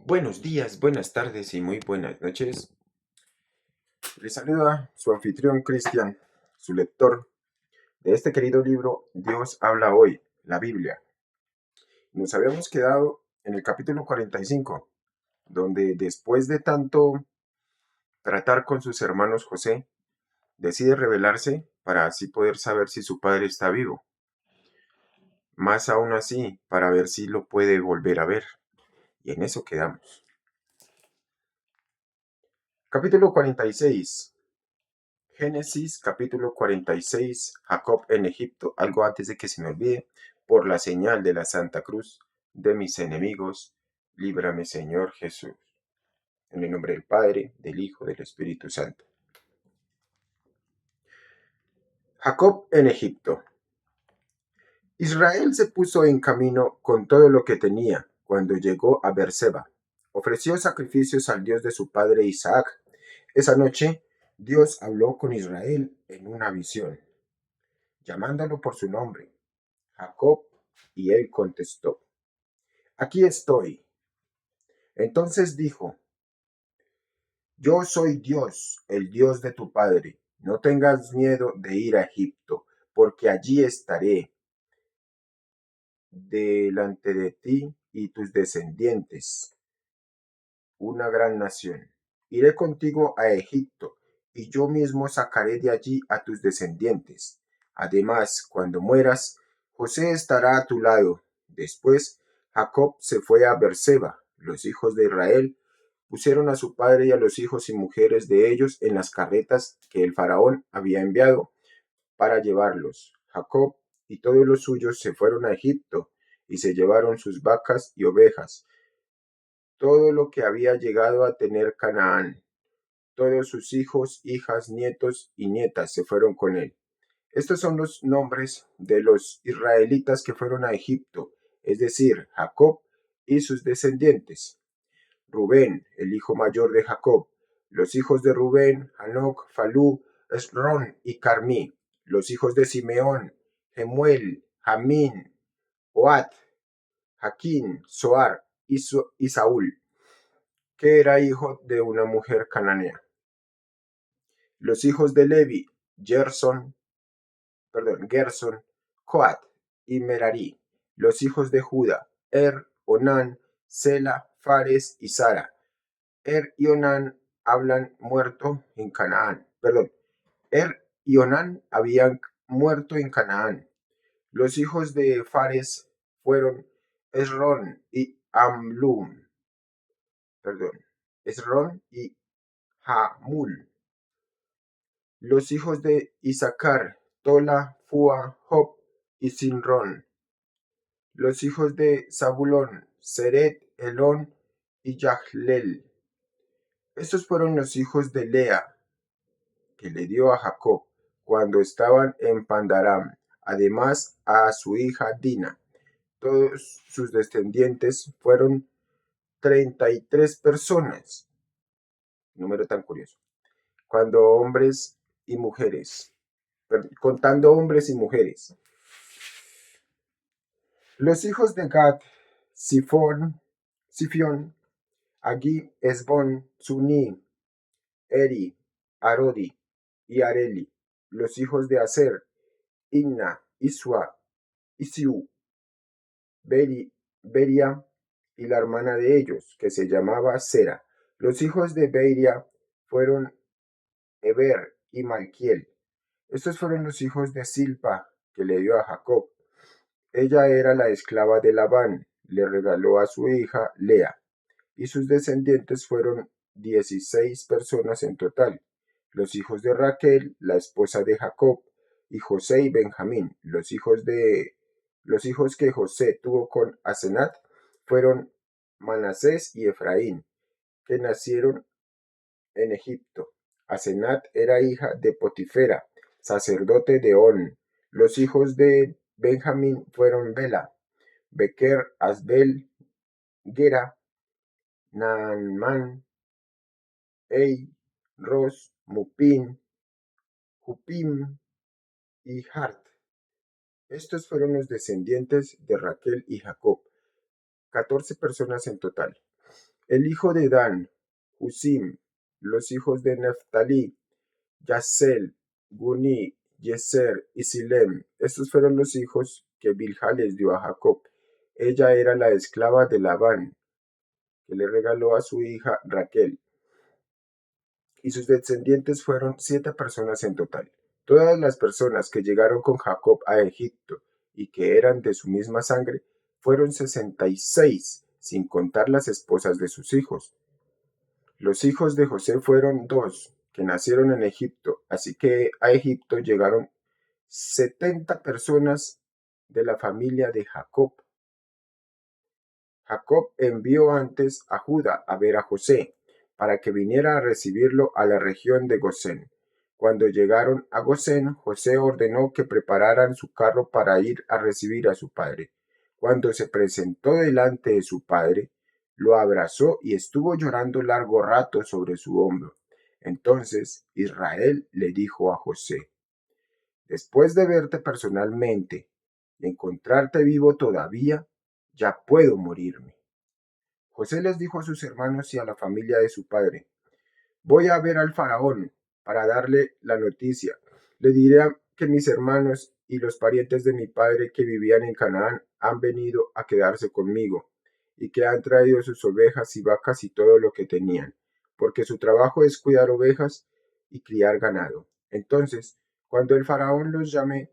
Buenos días, buenas tardes y muy buenas noches. Les saluda su anfitrión Cristian, su lector de este querido libro Dios habla hoy, la Biblia. Nos habíamos quedado en el capítulo 45, donde después de tanto tratar con sus hermanos José, decide rebelarse para así poder saber si su padre está vivo. Más aún así, para ver si lo puede volver a ver. Y en eso quedamos. Capítulo 46. Génesis capítulo 46, Jacob en Egipto, algo antes de que se me olvide, por la señal de la Santa Cruz de mis enemigos, líbrame Señor Jesús. En el nombre del Padre, del Hijo, del Espíritu Santo. Jacob en Egipto. Israel se puso en camino con todo lo que tenía cuando llegó a Beerseba. Ofreció sacrificios al Dios de su padre Isaac. Esa noche, Dios habló con Israel en una visión, llamándolo por su nombre, Jacob, y él contestó, aquí estoy. Entonces dijo, yo soy Dios, el Dios de tu padre. No tengas miedo de ir a Egipto, porque allí estaré delante de ti y tus descendientes, una gran nación. Iré contigo a Egipto, y yo mismo sacaré de allí a tus descendientes. Además, cuando mueras, José estará a tu lado. Después, Jacob se fue a Beerseba. Los hijos de Israel pusieron a su padre y a los hijos y mujeres de ellos en las carretas que el faraón había enviado para llevarlos. Jacob y todos los suyos se fueron a Egipto y se llevaron sus vacas y ovejas, todo lo que había llegado a tener Canaán. Todos sus hijos, hijas, nietos y nietas se fueron con él. Estos son los nombres de los israelitas que fueron a Egipto, es decir, Jacob y sus descendientes. Rubén, el hijo mayor de Jacob. Los hijos de Rubén, Hanoc, Falú, Esrón y Carmí. Los hijos de Simeón, Jemuel, Jamín, Oat, Jaquín, Soar y Saúl, que era hijo de una mujer cananea. Los hijos de Levi, Gerson, Coat y Merari. Los hijos de Judá, Onán, Sela, Fares y Sara. Y Onán habían muerto en Canaán. Y Onán habían muerto en Canaán. Los hijos de Fares fueron Esrón y Amlum. Esrón y Hamul. Los hijos de Isaacar, Tola, Fua, Job y Sinrón. Los hijos de Zabulón, Seret, Elón y Yahlel. Estos fueron los hijos de Lea, que le dio a Jacob cuando estaban en Pandaram, además a su hija Dina. Todos sus descendientes fueron 33 personas. Número tan curioso. Cuando hombres y mujeres, contando hombres y mujeres. Los hijos de Gad, Sifión, Agi, Esbón, Suní, Eri, Arodi y Areli. Los hijos de Aser, Inna, Isua, Isiu, Beria y la hermana de ellos, que se llamaba Sera. Los hijos de Beria fueron Eber y Malquiel. Estos fueron los hijos de Silpa, que le dio a Jacob. Ella era la esclava de Labán, le regaló a su hija Lea, y sus descendientes fueron 16 personas en total. Los hijos de Raquel, la esposa de Jacob, y José y Benjamín. Los hijos que José tuvo con Asenat fueron Manasés y Efraín, que nacieron en Egipto. Asenat era hija de Potifera, sacerdote de On. Los hijos de Benjamín fueron Bela, Bequer, Asbel, Gera, Naamán, Ei, Ros, Mupim, Hupim y Hart. Estos fueron los descendientes de Raquel y Jacob, 14 personas en total. El hijo de Dan, Husim, los hijos de Neftalí, Yasel, Guni, Yeser y Silem. Estos fueron los hijos que Bilha les dio a Jacob. Ella era la esclava de Labán, que le regaló a su hija Raquel, y sus descendientes fueron 7 personas en total. Todas las personas que llegaron con Jacob a Egipto y que eran de su misma sangre fueron 66, sin contar las esposas de sus hijos. Los hijos de José fueron 2, que nacieron en Egipto, así que a Egipto llegaron 70 personas de la familia de Jacob. Jacob envió antes a Judá a ver a José, para que viniera a recibirlo a la región de Gosén. Cuando llegaron a Gosén, José ordenó que prepararan su carro para ir a recibir a su padre. Cuando se presentó delante de su padre, lo abrazó y estuvo llorando largo rato sobre su hombro. Entonces Israel le dijo a José: Después de verte personalmente y encontrarte vivo todavía, ya puedo morirme. José les dijo a sus hermanos y a la familia de su padre: Voy a ver al faraón para darle la noticia. Le diré que mis hermanos y los parientes de mi padre que vivían en Canaán han venido a quedarse conmigo y que han traído sus ovejas y vacas y todo lo que tenían, porque su trabajo es cuidar ovejas y criar ganado. Entonces, cuando el faraón los llame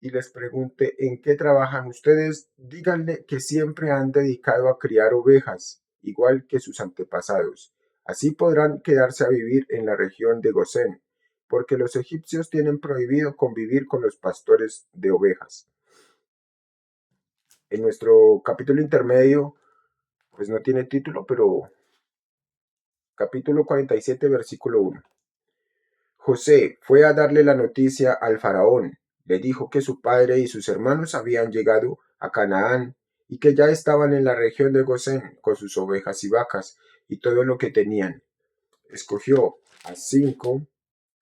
y les pregunte en qué trabajan ustedes, díganle que siempre han dedicado a criar ovejas, igual que sus antepasados. Así podrán quedarse a vivir en la región de Gosén, porque los egipcios tienen prohibido convivir con los pastores de ovejas. En nuestro capítulo intermedio, pues no tiene título, pero capítulo 47, versículo 1. José fue a darle la noticia al faraón. Le dijo que su padre y sus hermanos habían llegado a Canaán y que ya estaban en la región de Gosén con sus ovejas y vacas y todo lo que tenían. Escogió a 5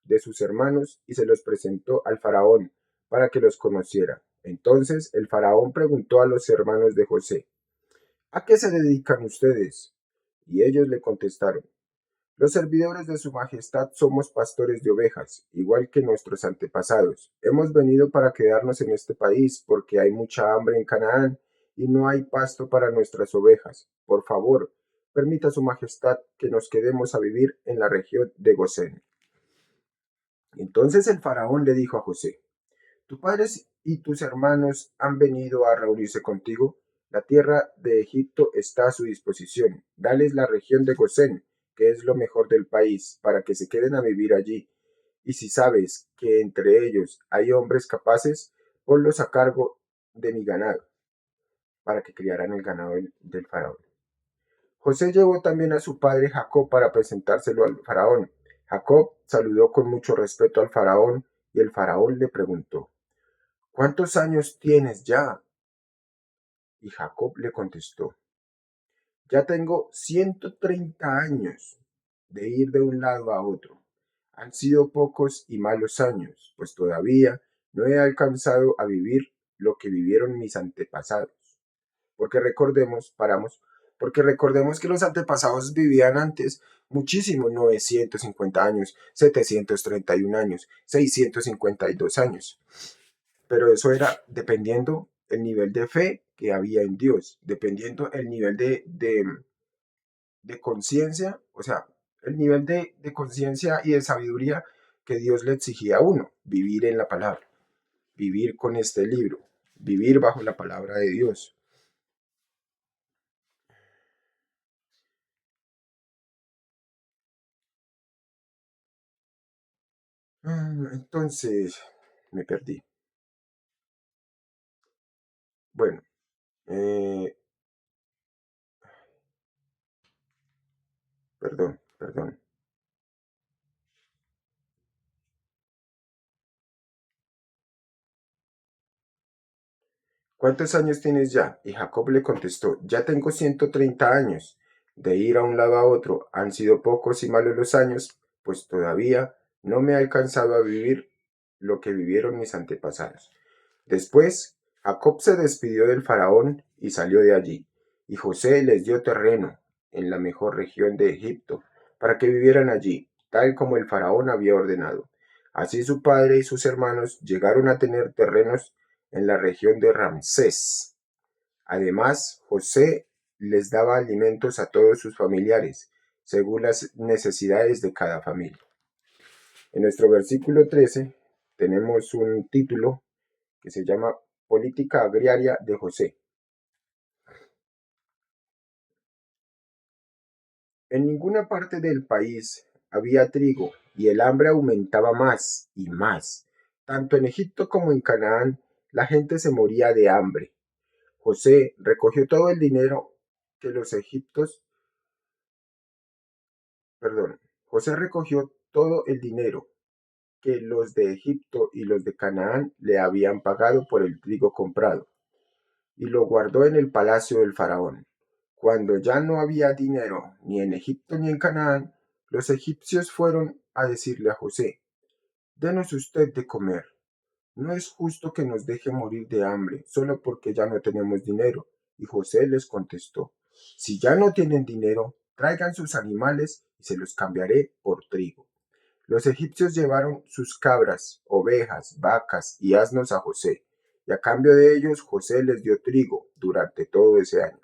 de sus hermanos y se los presentó al faraón para que los conociera. Entonces el faraón preguntó a los hermanos de José: ¿A qué se dedican ustedes? Y ellos le contestaron: Los servidores de su majestad somos pastores de ovejas, igual que nuestros antepasados. Hemos venido para quedarnos en este país porque hay mucha hambre en Canaán y no hay pasto para nuestras ovejas. Por favor, permita su majestad que nos quedemos a vivir en la región de Gosén. Entonces el faraón le dijo a José: Tu padre y tus hermanos han venido a reunirse contigo. La tierra de Egipto está a su disposición. Dales la región de Gosén, que es lo mejor del país, para que se queden a vivir allí. Y si sabes que entre ellos hay hombres capaces, ponlos a cargo de mi ganado, para que criaran el ganado del faraón. José llevó también a su padre Jacob para presentárselo al faraón. Jacob saludó con mucho respeto al faraón y el faraón le preguntó: ¿Cuántos años tienes ya? Y Jacob le contestó: Ya tengo 130 años de ir de un lado a otro. Han sido pocos y malos años, pues todavía no he alcanzado a vivir lo que vivieron mis antepasados. Porque recordemos que los antepasados vivían antes muchísimo: 950 años, 731 años, 652 años. Pero eso era dependiendo el nivel de fe que había en Dios, dependiendo el nivel de conciencia, o sea, el nivel de conciencia y de sabiduría que Dios le exigía a uno: vivir en la palabra, vivir con este libro, vivir bajo la palabra de Dios. Entonces, me perdí. Bueno, perdón. ¿Cuántos años tienes ya? Y Jacob le contestó: Ya tengo 130 años. De ir a un lado a otro han sido pocos y malos los años, pues todavía no me ha alcanzado a vivir lo que vivieron mis antepasados. Después, Jacob se despidió del faraón y salió de allí, y José les dio terreno en la mejor región de Egipto, para que vivieran allí, tal como el faraón había ordenado. Así su padre y sus hermanos llegaron a tener terrenos en la región de Ramsés. Además, José les daba alimentos a todos sus familiares, según las necesidades de cada familia. En nuestro versículo 13 tenemos un título que se llama Política Agraria de José. En ninguna parte del país había trigo y el hambre aumentaba más y más. Tanto en Egipto como en Canaán la gente se moría de hambre. José recogió todo el dinero que los egipcios, José recogió todo el dinero que los de Egipto y los de Canaán le habían pagado por el trigo comprado, y lo guardó en el palacio del faraón. Cuando ya no había dinero ni en Egipto ni en Canaán, los egipcios fueron a decirle a José: «Denos usted de comer. No es justo que nos deje morir de hambre solo porque ya no tenemos dinero». Y José les contestó: «Si ya no tienen dinero, traigan sus animales y se los cambiaré por trigo». Los egipcios llevaron sus cabras, ovejas, vacas y asnos a José, y a cambio de ellos José les dio trigo durante todo ese año.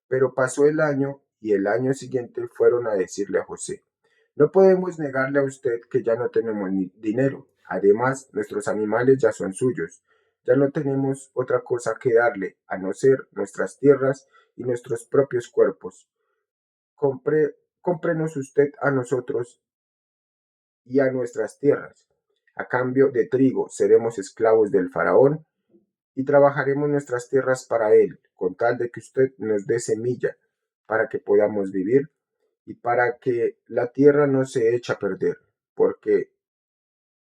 Pero pasó el año y el año siguiente fueron a decirle a José: «No podemos negarle a usted que ya no tenemos dinero. Además, nuestros animales ya son suyos. Ya no tenemos otra cosa que darle, a no ser nuestras tierras y nuestros propios cuerpos. Cómprenos usted a nosotros y a nuestras tierras. A cambio de trigo seremos esclavos del faraón y trabajaremos nuestras tierras para él, con tal de que usted nos dé semilla para que podamos vivir y para que la tierra no se eche a perder, porque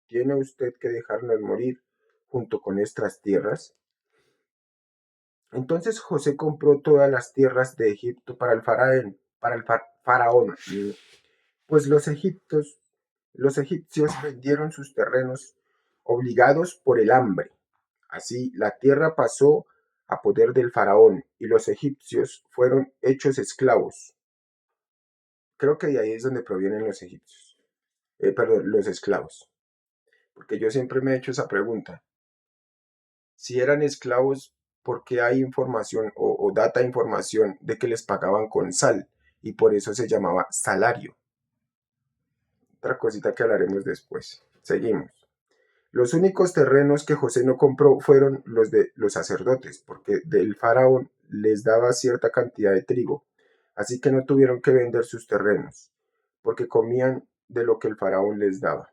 tiene usted que dejarnos morir junto con nuestras tierras». Entonces José compró todas las tierras de Egipto para el faraón, pues los egipcios vendieron sus terrenos obligados por el hambre. Así la tierra pasó a poder del faraón y los egipcios fueron hechos esclavos. Creo que de ahí es donde provienen los egipcios. Perdón, los esclavos. Porque yo siempre me he hecho esa pregunta. Si eran esclavos, ¿por qué hay información o data información de que les pagaban con sal? Y por eso se llamaba salario. Otra cosita que hablaremos después. Seguimos. Los únicos terrenos que José no compró fueron los de los sacerdotes, porque del faraón les daba cierta cantidad de trigo, así que no tuvieron que vender sus terrenos, porque comían de lo que el faraón les daba.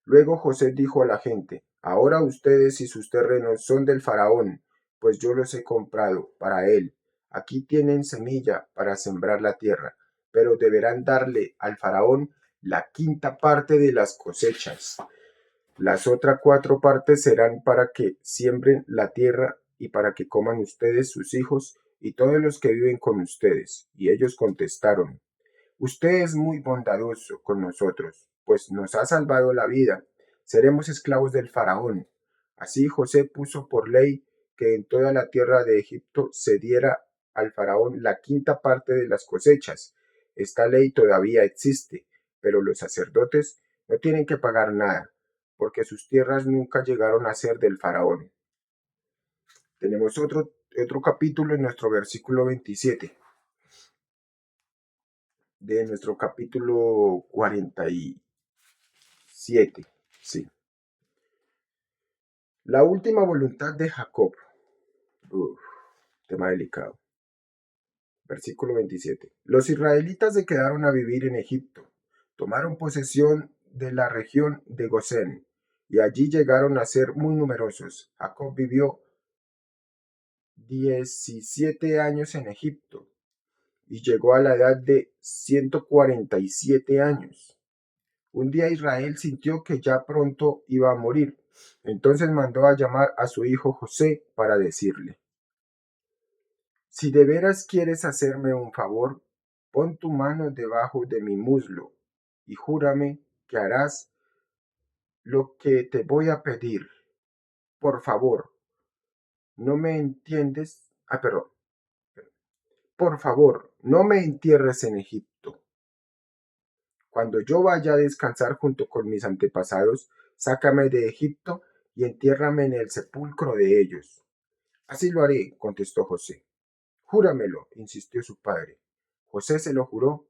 Luego José dijo a la gente: «Ahora ustedes y sus terrenos son del faraón, pues yo los he comprado para él. Aquí tienen semilla para sembrar la tierra, pero deberán darle al faraón la quinta parte de las cosechas. Las otras cuatro partes serán para que siembren la tierra y para que coman ustedes, sus hijos y todos los que viven con ustedes». Y ellos contestaron: «Usted es muy bondadoso con nosotros, pues nos ha salvado la vida. Seremos esclavos del faraón». Así José puso por ley que en toda la tierra de Egipto se diera al faraón la quinta parte de las cosechas. Esta ley todavía existe, pero los sacerdotes no tienen que pagar nada, porque sus tierras nunca llegaron a ser del faraón. Tenemos otro capítulo en nuestro versículo 27 de nuestro capítulo 47. Sí. La última voluntad de Jacob. Uf, tema delicado. Versículo 27. Los israelitas se quedaron a vivir en Egipto. Tomaron posesión de la región de Gosén y allí llegaron a ser muy numerosos. Jacob vivió 17 años en Egipto y llegó a la edad de 147 años. Un día Israel sintió que ya pronto iba a morir. Entonces mandó a llamar a su hijo José para decirle: «Si de veras quieres hacerme un favor, pon tu mano debajo de mi muslo y júrame que harás lo que te voy a pedir. Por favor, ¿no me entiendes? Perdón. Por favor, no me entierres en Egipto. Cuando yo vaya a descansar junto con mis antepasados, sácame de Egipto y entiérrame en el sepulcro de ellos. Así lo haré, contestó José. Júramelo, insistió su padre. José se lo juró,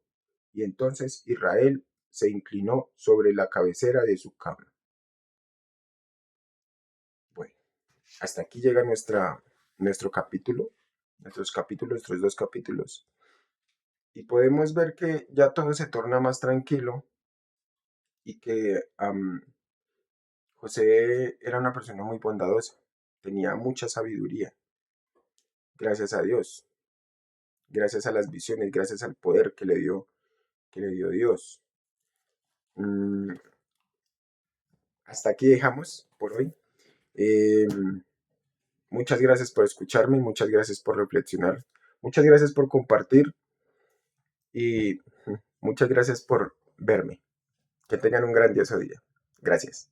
y entonces Israel se inclinó sobre la cabecera de su cama. Bueno, hasta aquí llega nuestro capítulo, nuestros dos capítulos. Y podemos ver que ya todo se torna más tranquilo y que José era una persona muy bondadosa, tenía mucha sabiduría, gracias a Dios, gracias a las visiones, gracias al poder que le dio Dios. Mm, Hasta aquí dejamos por hoy. Eh, Muchas gracias por escucharme, muchas gracias por reflexionar, muchas gracias por compartir y muchas gracias por verme. Que tengan un grandioso día. Gracias.